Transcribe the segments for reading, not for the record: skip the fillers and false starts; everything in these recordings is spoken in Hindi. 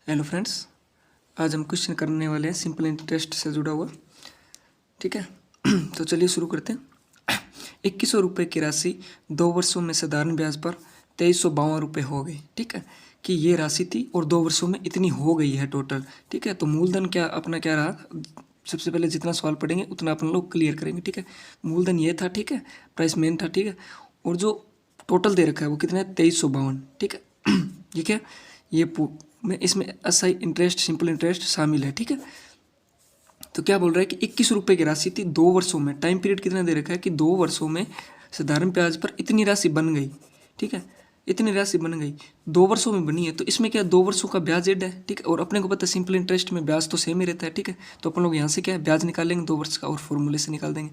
हेलो फ्रेंड्स, आज हम क्वेश्चन करने वाले हैं सिंपल इंटरेस्ट से जुड़ा हुआ। ठीक है। तो चलिए शुरू करते हैं। 2100 रुपये की राशि 2 वर्षों में साधारण ब्याज पर 2352 रुपये हो गई। ठीक है, कि ये राशि थी और 2 वर्षों में इतनी हो गई है टोटल। ठीक है, तो मूलधन क्या अपना क्या रहा, सबसे पहले जितना सवाल पढ़ेंगे उतना अपन लोग क्लियर करेंगे। ठीक है, मूलधन ये था। ठीक है, प्राइस मेन था। ठीक है, और जो टोटल दे रखा है वो कितना है, 2352। ठीक है। ठीक है, ये में इसमें असाई इंटरेस्ट, सिंपल इंटरेस्ट शामिल है। ठीक है, तो क्या बोल रहा है कि 21 रुपये की राशि थी 2 वर्षों में। टाइम पीरियड कितना दे रखा है कि 2 वर्षों में साधारण ब्याज पर इतनी राशि बन गई। ठीक है, इतनी राशि बन गई 2 वर्षों में बनी है, तो इसमें क्या 2 वर्षों का ब्याज एड है। ठीक है, और अपने को पता है सिंपल इंटरेस्ट में ब्याज तो सेम ही रहता है। ठीक है, तो अपन लोग यहाँ से क्या है ब्याज निकालेंगे 2 वर्ष का और फॉर्मूले से निकाल देंगे।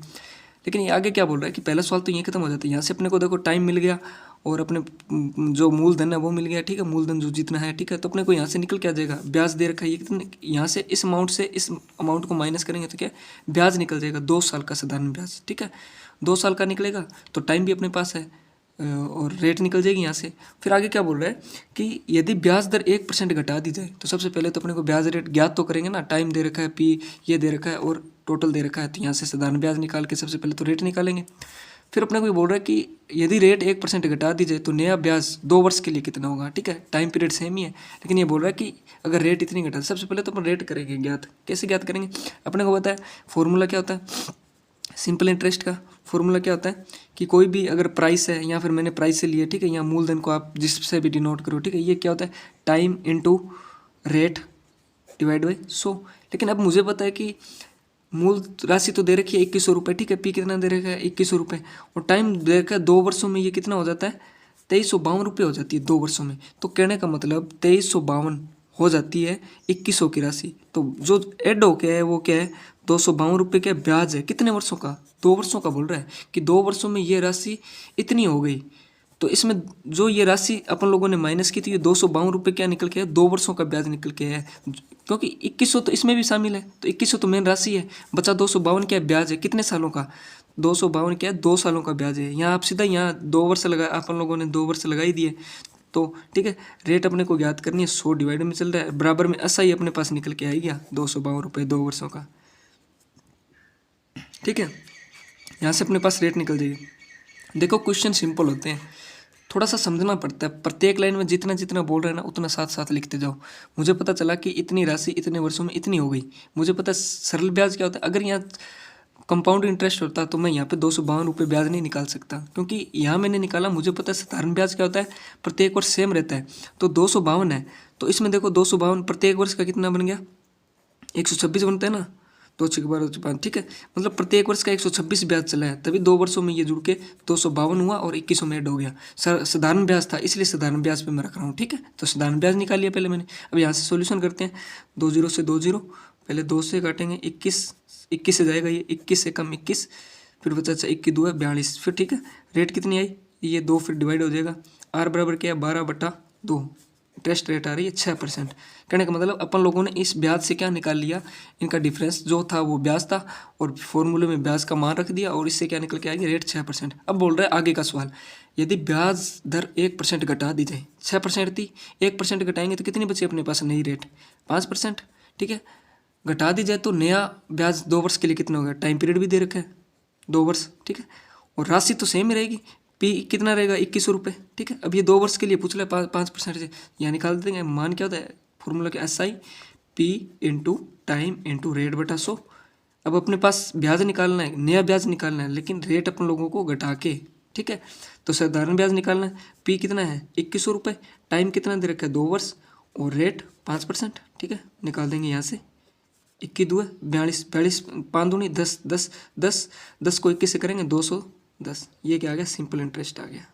लेकिन ये आगे क्या बोल रहा है कि पहला सवाल तो ये खत्म हो जाता है। यहाँ से अपने को देखो टाइम मिल गया और अपने जो मूलधन है वो मिल गया। ठीक है, मूलधन जो जितना है। ठीक है, तो अपने को यहाँ से निकल के आ जाएगा ब्याज दे रखा है ये कितने, यहाँ से इस अमाउंट से इस अमाउंट को माइनस करेंगे तो क्या ब्याज निकल जाएगा 2 साल का साधारण ब्याज। ठीक है, 2 साल का निकलेगा तो टाइम भी अपने पास है और रेट निकल जाएगी यहाँ से। फिर आगे क्या बोल रहा है कि यदि ब्याज दर 1% घटा दी जाए, तो सबसे पहले तो अपने को ब्याज रेट ज्ञात तो करेंगे ना। टाइम दे रखा है, पी ये दे रखा है और टोटल दे रखा है, तो यहाँ से साधारण ब्याज निकाल के सबसे पहले तो रेट निकालेंगे। फिर अपने को ये बोल रहा है कि यदि रेट 1% घटा दी जाए तो नया ब्याज 2 वर्ष के लिए कितना होगा। ठीक है, टाइम पीरियड सेम ही है, लेकिन ये बोल रहा है कि अगर रेट इतनी घटा, सबसे पहले तो अपन रेट करेंगे ज्ञात। कैसे ज्ञात करेंगे, अपने को पता है फॉर्मूला क्या होता है सिंपल इंटरेस्ट का। फॉर्मूला क्या होता है कि कोई भी अगर प्राइस है, या फिर मैंने प्राइस से लिए। ठीक है, यहाँ मूलधन को आप जिससे भी डिनोट करो। ठीक है, ये क्या होता है time into rate divide by 100। लेकिन अब मुझे पता है कि मूल राशि तो दे रखी है 2100 रुपये। ठीक है, पी कितना दे रखा है 2100 रुपये, और टाइम दे रखा है 2 वर्षों में। ये कितना हो जाता है 2352 रुपये हो जाती है 2 वर्षों में। तो कहने का मतलब 2352 हो जाती है 2100 की राशि। तो जो एड हो क्या है वो क्या है 252 रुपये का ब्याज है। कितने वर्षों का, 2 वर्षों का बोल रहा है कि 2 वर्षों में ये राशि इतनी हो गई। तो इसमें जो ये राशि अपन लोगों ने माइनस की थी, ये 252 रुपये क्या निकल के है 2 वर्षों का ब्याज निकल के है, क्योंकि 2100 तो इसमें भी शामिल है। तो 2100 तो मेन राशि है, बचा 252 क्या ब्याज है कितने सालों का, 252 क्या है 2 सालों का ब्याज है। यहाँ आप सीधा यहाँ 2 वर्ष लगा, अपन लोगों ने 2 वर्ष लगा ही दिए। तो ठीक है, रेट अपने को ज्ञात करनी है, 100 डिवाइड में चल रहा है, बराबर में ऐसा ही अपने पास निकल के आएगा 252 रुपये 2 वर्षों का। ठीक है, यहाँ से अपने पास रेट निकल जाएगी। देखो क्वेश्चन सिंपल होते हैं, थोड़ा सा समझना पड़ता है। प्रत्येक लाइन में जितना जितना बोल रहे हैं ना उतना साथ साथ लिखते जाओ। मुझे पता चला कि इतनी राशि इतने वर्षों में इतनी हो गई। मुझे पता सरल ब्याज क्या होता है। अगर यहाँ कंपाउंड इंटरेस्ट होता तो मैं यहाँ पे 252 रुपये ब्याज नहीं निकाल सकता, क्योंकि यहाँ मैंने निकाला। मुझे पता है साधारण ब्याज क्या होता है, प्रत्येक वर्ष सेम रहता है। तो 252 है, तो इसमें देखो 252 प्रत्येक वर्ष का कितना बन गया 126 बनता है ना, 2 6 12 5। ठीक है, मतलब प्रत्येक वर्ष का 126 ब्याज चला है, तभी 2 वर्षों में ये जुड़ के 252 हुआ और 2100 में ऐड हो गया। साधारण ब्याज था इसलिए साधारण ब्याज पे मैं रख रहा हूँ। ठीक है, तो साधारण ब्याज निकाल लिया पहले मैंने। अब यहाँ से सॉल्यूशन करते हैं। 2 0 से 2 0, पहले 2 से काटेंगे 21, 21 से जाएगा ये 21 से कम 21, फिर बचा 21 2 है 42। फिर ठीक है, रेट कितनी आई ये 2, फिर डिवाइड हो जाएगा। आर बराबर क्या है 12/2, इंटरेस्ट रेट आ रही है 6%। कहने का मतलब अपन लोगों ने इस ब्याज से क्या निकाल लिया, इनका डिफरेंस जो था वो ब्याज था, और फॉर्मूले में ब्याज का मान रख दिया, और इससे क्या निकल के आएगी रेट 6%। अब बोल रहा है आगे का सवाल, यदि ब्याज दर 1% घटा दी जाए, 6% थी 1% घटाएंगे तो कितनी बची अपने पास नई रेट 5%। ठीक है, घटा दी जाए तो नया ब्याज 2 वर्ष के लिए कितना होगा, टाइम पीरियड भी दे रखा है 2 वर्ष। ठीक है, और राशि तो सेम ही रहेगी, पी कितना रहेगा 2100 रुपये। ठीक है, अब ये 2 वर्ष के लिए पूछ रहा है 5% से, यहाँ निकाल देंगे। मान क्या होता है फॉर्मूला के SI P into time into rate बटा 100। अब अपने पास ब्याज निकालना है, नया ब्याज निकालना है, लेकिन रेट अपन लोगों को घटा के। ठीक है, तो साधारण ब्याज निकालना है। पी कितना है 2100 रुपये, टाइम कितना दे रखा है 2 वर्ष, और रेट 5%। ठीक है, निकाल देंगे यहाँ से 21 2 42, 42 5 दूनी 10, 10 10 10 को 21 से करेंगे 210। ये क्या आ गया सिंपल इंटरेस्ट आ गया।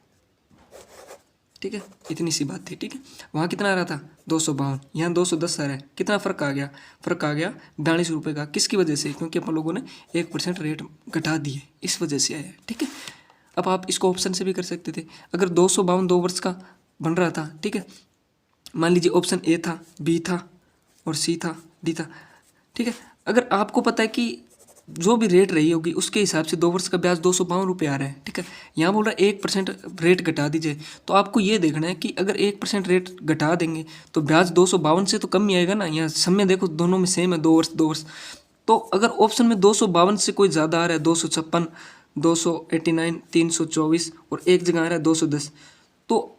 ठीक है, इतनी सी बात थी। ठीक है, वहाँ कितना आ रहा था 252, यहाँ 210 आ रहा है। कितना फ़र्क आ गया, फ़र्क आ गया 42 रुपये का। किसकी वजह से, क्योंकि अपन लोगों ने 1% रेट घटा दिए, इस वजह से आया है। ठीक है, अब आप इसको ऑप्शन से भी कर सकते थे। अगर 252 2 वर्ष का बन रहा था, ठीक है, मान लीजिए ऑप्शन ए था, बी था और सी था, डी था। ठीक है, अगर आपको पता है कि जो भी रेट रही होगी उसके हिसाब से 2 वर्ष का ब्याज 252 रुपये आ रहा है। ठीक है, यहाँ बोल रहा है 1% रेट घटा दीजिए, तो आपको ये देखना है कि अगर 1% रेट घटा देंगे तो ब्याज 252 से तो कम ही आएगा ना। यहाँ समय देखो दोनों में सेम है, 2 वर्ष। तो अगर ऑप्शन में 252 से कोई ज़्यादा आ रहा है, 256, 289, 324 और एक जगह आ रहा है 210, तो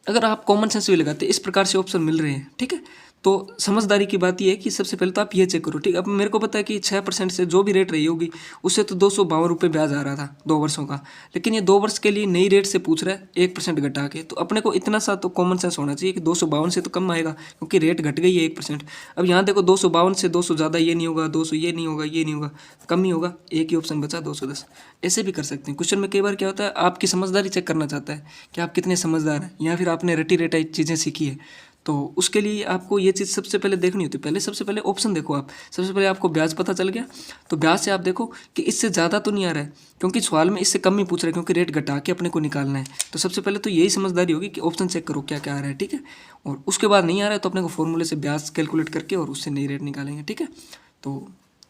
अगर आप कॉमन सेंस भी लगाते इस प्रकार से ऑप्शन मिल रहे हैं। ठीक है, तो समझदारी की बात यह है कि सबसे पहले तो आप ये चेक करो। ठीक है, अब मेरे को पता है कि 6% से जो भी रेट रही होगी उससे तो 252 रुपये ब्याज आ रहा था 2 वर्षों का, लेकिन ये 2 वर्ष के लिए नई रेट से पूछ रहा है 1% घटा के, तो अपने को इतना सा तो कॉमन सेंस होना चाहिए कि 252 से तो कम आएगा क्योंकि रेट घट गई है 1%। अब यहाँ देखो 252 से 200 ज़्यादा ये नहीं होगा, 200 ये नहीं होगा, ये नहीं होगा, कम ही होगा, एक ही ऑप्शन बचा 210। ऐसे भी कर सकते हैं। क्वेश्चन में कई बार क्या होता है, आपकी समझदारी चेक करना चाहता है कि आप कितने समझदार हैं या फिर आपने रटी रटाई चीज़ें सीखी है, तो उसके लिए आपको ये चीज़ सबसे पहले देखनी होती है। सबसे पहले ऑप्शन देखो आप। सबसे पहले आपको ब्याज पता चल गया तो ब्याज से आप देखो कि इससे ज़्यादा तो नहीं आ रहा है, क्योंकि सवाल में इससे कम ही पूछ रहा है क्योंकि रेट घटा के अपने को निकालना है। तो सबसे पहले तो यही समझदारी होगी कि ऑप्शन चेक करो क्या क्या आ रहा है। ठीक है, और उसके बाद नहीं आ रहा है तो अपने को फॉर्मूले से ब्याज कैलकुलेट करके और उससे नई रेट निकालेंगे। ठीक है, तो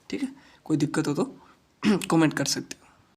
ठीक है, कोई दिक्कत हो तो कमेंट कर सकते हो।